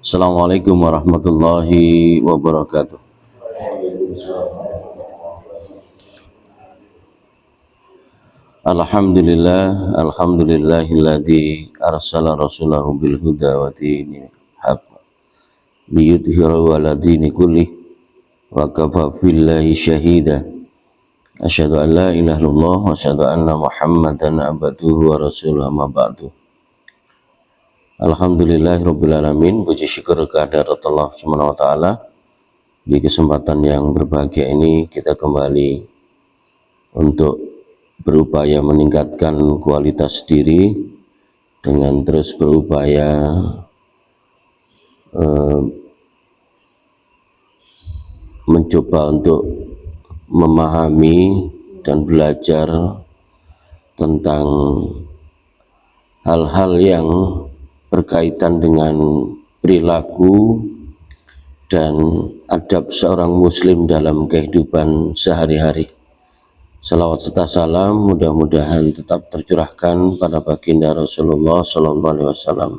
Assalamualaikum warahmatullahi wabarakatuh. Alhamdulillahilladzi arsala rasulahu bil huda wa dinil haq liyudhhirahu 'ala dini kullih wa kafa billahi syahida. Asyhadu an la ilaha illallah wa asyhadu anna Muhammadan abduhu wa rasuluhu, amma ba'du. Alhamdulillahirabbil alamin, puji syukur kehadirat Allah Subhanahu wa taala. Di kesempatan yang berbahagia ini kita kembali untuk berupaya meningkatkan kualitas diri dengan terus berupaya mencoba untuk memahami dan belajar tentang hal-hal yang berkaitan dengan perilaku dan adab seorang muslim dalam kehidupan sehari-hari. Salawat serta salam mudah-mudahan tetap tercurahkan pada baginda Rasulullah Sallallahu Alaihi Wasallam.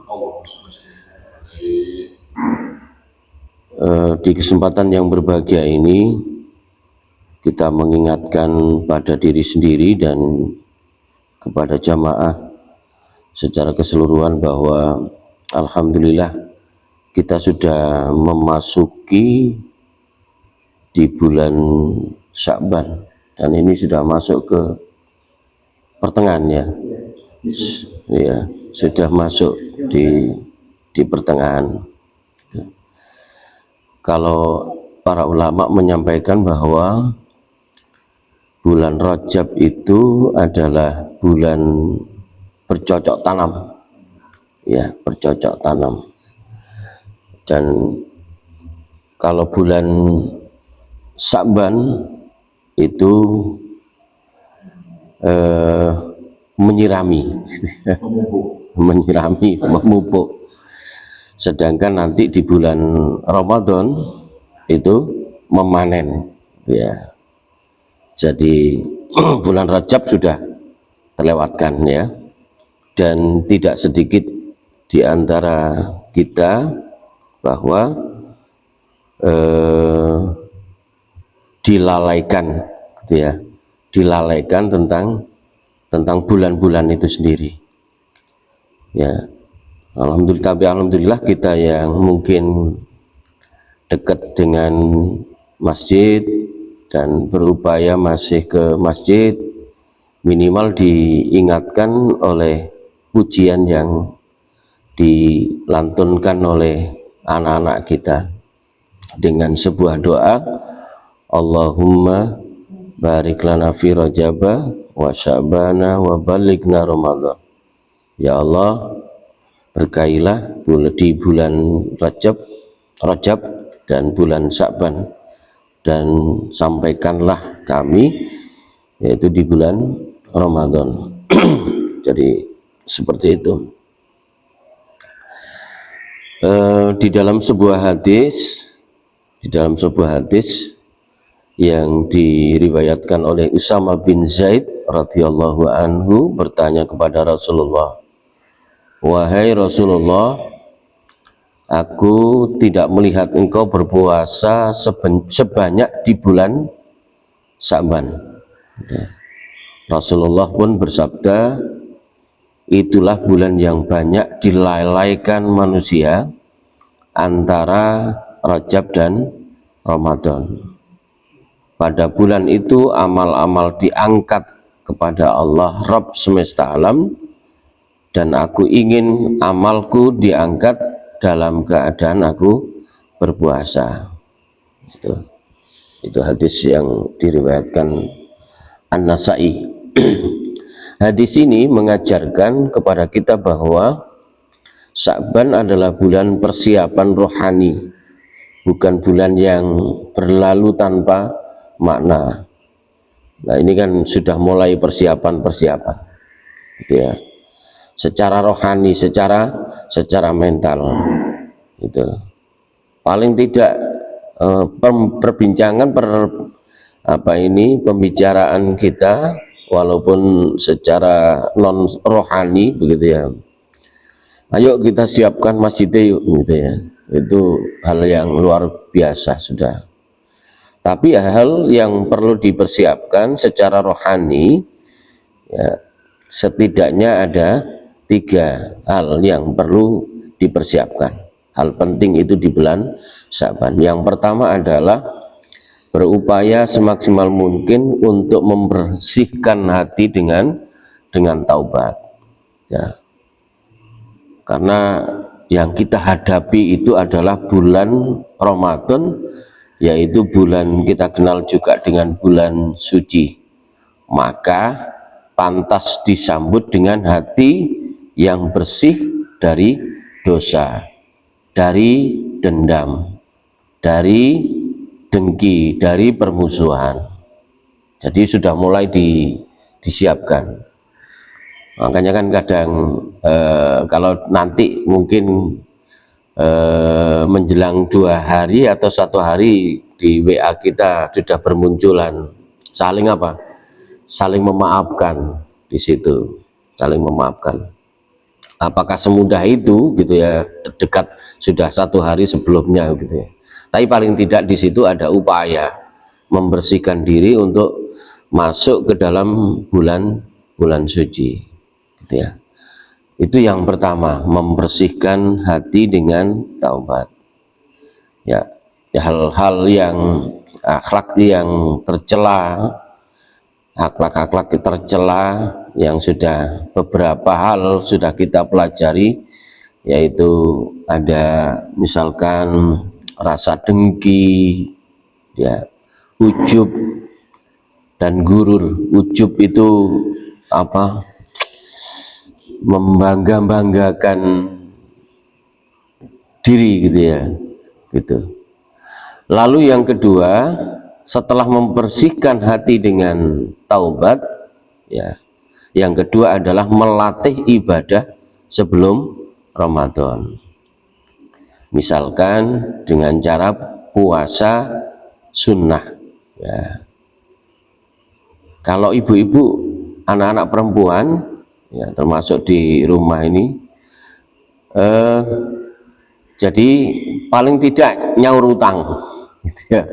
Di kesempatan yang berbahagia ini kita mengingatkan pada diri sendiri dan kepada jamaah secara keseluruhan bahwa alhamdulillah kita sudah memasuki di bulan Sya'ban dan ini sudah masuk ke pertengahan ya, sudah masuk di pertengahan. Kalau para ulama menyampaikan bahwa bulan Rajab itu adalah bulan bercocok tanam, ya, bercocok tanam. Dan kalau bulan Sya'ban itu menyirami, memupuk. Sedangkan nanti di bulan Ramadan itu memanen, ya. Jadi bulan Rajab sudah terlewatkan, ya. Dan tidak sedikit di antara kita bahwa dilalaikan, gitu ya, dilalaikan tentang bulan-bulan itu sendiri, ya. Alhamdulillah kita yang mungkin dekat dengan masjid dan berupaya masih ke masjid, minimal diingatkan oleh pujian yang dilantunkan oleh anak-anak kita dengan sebuah doa, Allahumma barik lana fi Rajaba wa Sya'bana wa balighna Ramadan. Ya Allah, berkailah di bulan Rajab dan bulan Sya'ban, dan sampaikanlah kami yaitu di bulan Ramadan. Jadi seperti itu. Di dalam sebuah hadis yang diriwayatkan oleh Usama bin Zaid radhiyallahu anhu bertanya kepada Rasulullah, wahai Rasulullah, aku tidak melihat engkau berpuasa sebanyak di bulan Sya'ban. Rasulullah pun bersabda, itulah bulan yang banyak dilalaikan manusia antara Rajab dan Ramadan. Pada bulan itu amal-amal diangkat kepada Allah Rabb semesta alam, dan aku ingin amalku diangkat dalam keadaan aku berpuasa. Itu hadis yang diriwayatkan An-Nasa'i. Hadis ini mengajarkan kepada kita bahwa Sya'ban adalah bulan persiapan rohani, bukan bulan yang berlalu tanpa makna. Nah, ini kan sudah mulai persiapan, gitu ya. Secara rohani, secara mental, gitu. Paling tidak perbincangan pembicaraan kita walaupun secara non rohani begitu ya, ayo kita siapkan masjidnya yuk, gitu ya. Itu hal yang luar biasa sudah. Tapi hal yang perlu dipersiapkan secara rohani, ya, setidaknya ada 3 hal yang perlu dipersiapkan. Hal penting itu di bulan Sya'ban. Yang pertama adalah berupaya semaksimal mungkin untuk membersihkan hati dengan taubat. Ya. Karena yang kita hadapi itu adalah bulan Ramadan, yaitu bulan kita kenal juga dengan bulan suci. Maka pantas disambut dengan hati yang bersih dari dosa, dari dendam, dari dengki, dari permusuhan. Jadi sudah mulai disiapkan. Makanya kan kadang kalau nanti mungkin menjelang 2 hari atau 1 hari di WA kita sudah bermunculan saling saling memaafkan di situ, saling memaafkan. Apakah semudah itu gitu ya, dekat sudah 1 hari sebelumnya gitu ya. Tapi paling tidak di situ ada upaya membersihkan diri untuk masuk ke dalam bulan suci. Gitu ya. Itu yang pertama, membersihkan hati dengan taubat. Ya, hal-hal yang akhlak yang tercela, akhlak-akhlak tercela yang sudah beberapa hal sudah kita pelajari, yaitu ada misalkan rasa dengki, ya, ujub dan gurur. Ujub itu membangga-banggakan diri gitu ya, gitu. Lalu yang kedua, setelah membersihkan hati dengan taubat, ya, yang kedua adalah melatih ibadah sebelum Ramadan. Misalkan dengan cara puasa sunnah, ya. Kalau ibu-ibu, anak-anak perempuan, ya, termasuk di rumah ini, jadi paling tidak nyaur utang, gitu ya,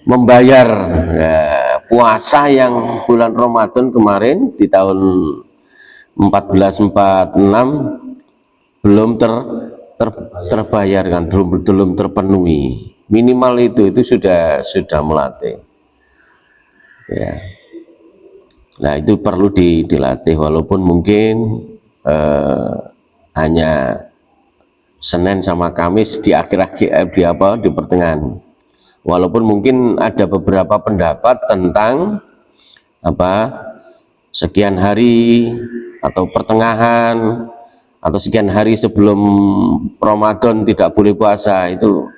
membayar, ya, puasa yang bulan Ramadan kemarin di tahun 1446 belum terbayarkan, belum terpenuhi. Minimal itu sudah melatih, ya. Nah, itu perlu dilatih, walaupun mungkin hanya Senin sama Kamis di akhir-akhir di pertengahan. Walaupun mungkin ada beberapa pendapat tentang sekian hari atau pertengahan atau sekian hari sebelum Ramadan tidak boleh puasa, itu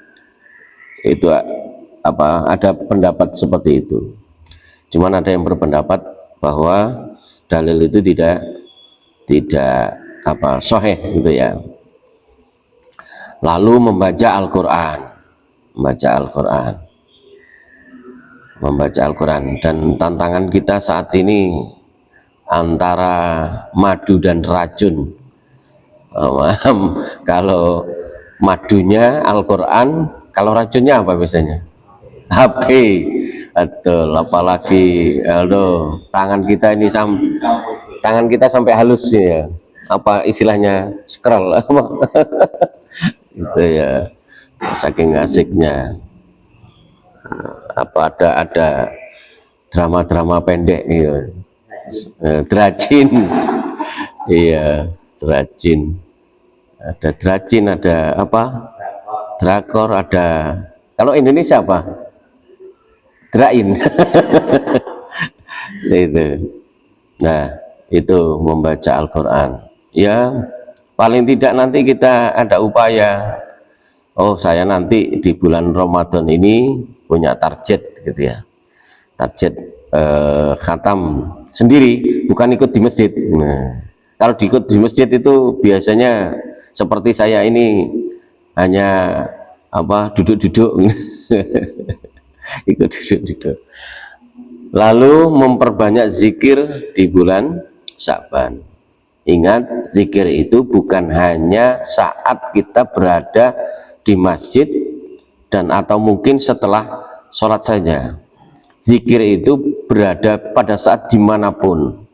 ada pendapat seperti itu. Cuman ada yang berpendapat bahwa dalil itu tidak sahih gitu ya. Lalu membaca Al-Quran, dan tantangan kita saat ini antara madu dan racun. Kalau madunya Al-Quran, kalau racunnya apa biasanya? HP. Betul, apalagi tangan kita sampai halus ya. Apa istilahnya, scroll gitu ya, saking asiknya. Ada drama-drama pendek ya. Dracin. Iya, dracin. Ada dracin, ada drakor, ada, kalau Indonesia apa? Drain. Itu. Nah, itu membaca Al-Quran. Ya, paling tidak nanti kita ada upaya, saya nanti di bulan Ramadan ini punya target gitu ya. Target khatam sendiri, bukan ikut di masjid. Nah, kalau diikut di masjid itu biasanya seperti saya ini hanya duduk-duduk. Ikut duduk. Lalu memperbanyak zikir di bulan Sya'ban, Ingat, zikir itu bukan hanya saat kita berada di masjid dan atau mungkin setelah sholat saja. Zikir itu berada pada saat dimanapun,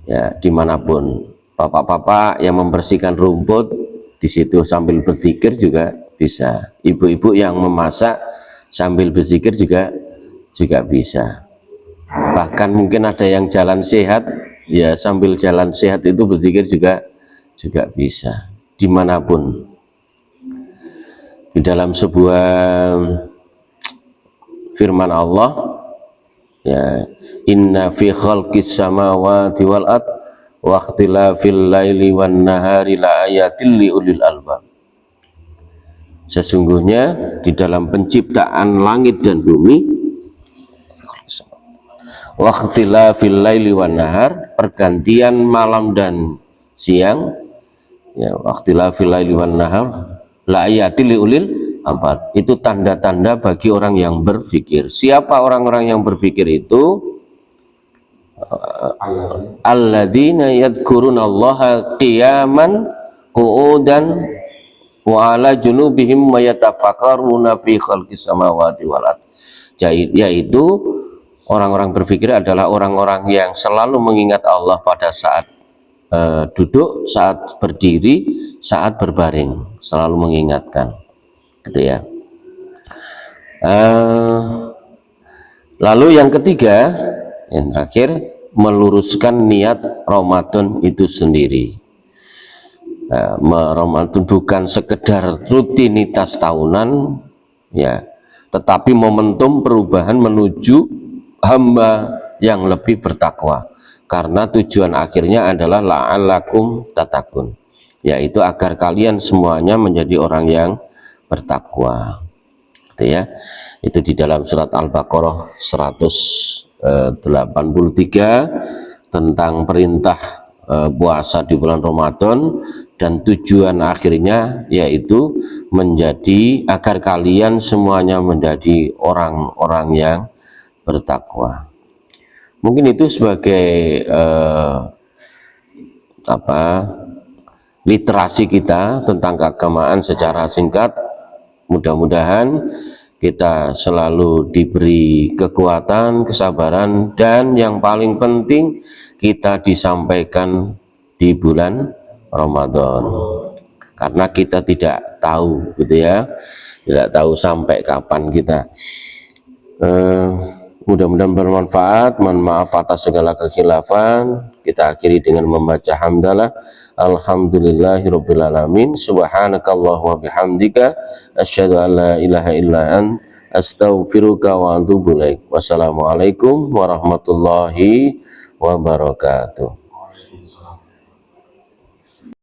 ya, dimanapun. Bapak-bapak yang membersihkan rumput di situ sambil berzikir juga bisa. Ibu-ibu yang memasak sambil berzikir juga bisa. Bahkan mungkin ada yang jalan sehat, ya sambil jalan sehat itu berzikir juga bisa, dimanapun. Di dalam sebuah firman Allah, ya, inna fi khalqis samawati wal ard wa ikhtilafil laili wan nahari la ayatil liulil albab. Sesungguhnya di dalam penciptaan langit dan bumi, wa ikhtilafil laili wan nahar, pergantian malam dan siang, ya, wa ikhtilafil laili wan nahar la ayatil liulil albab, itu tanda-tanda bagi orang yang berpikir. Siapa orang-orang yang berpikir itu? Alladzina yadhkurunallaha qiyaman qu'udan wa ala junubihim wa yatafakkaruna fi khalqis samawati wal ard, yaitu orang-orang berpikir adalah orang-orang yang selalu mengingat Allah pada saat duduk, saat berdiri, saat berbaring, selalu mengingatkan, gitu ya. Lalu yang ketiga, yang terakhir, meluruskan niat Ramadan itu sendiri. Ramadan bukan sekedar rutinitas tahunan, ya, tetapi momentum perubahan menuju hamba yang lebih bertakwa, karena tujuan akhirnya adalah la'allakum tattaqun, yaitu agar kalian semuanya menjadi orang yang bertakwa, gitu ya. Itu di dalam surat Al-Baqarah 183 tentang perintah puasa di bulan Ramadan, dan tujuan akhirnya yaitu menjadi agar kalian semuanya menjadi orang-orang yang bertakwa. Mungkin itu sebagai literasi kita tentang keagamaan secara singkat. Mudah-mudahan kita selalu diberi kekuatan, kesabaran, dan yang paling penting kita disampaikan di bulan Ramadan, karena kita tidak tahu, gitu ya, tidak tahu sampai kapan kita. Mudah-mudahan bermanfaat. Mohon maaf atas segala kekhilafan. Kita akhiri dengan membaca hamdalah. Alhamdulillahirabbil alamin. Subhanakallahumma bihamdika asyhadu an la ilaha illa anta astaghfiruka wa atubu ilaik. Wassalamualaikum warahmatullahi wabarakatuh.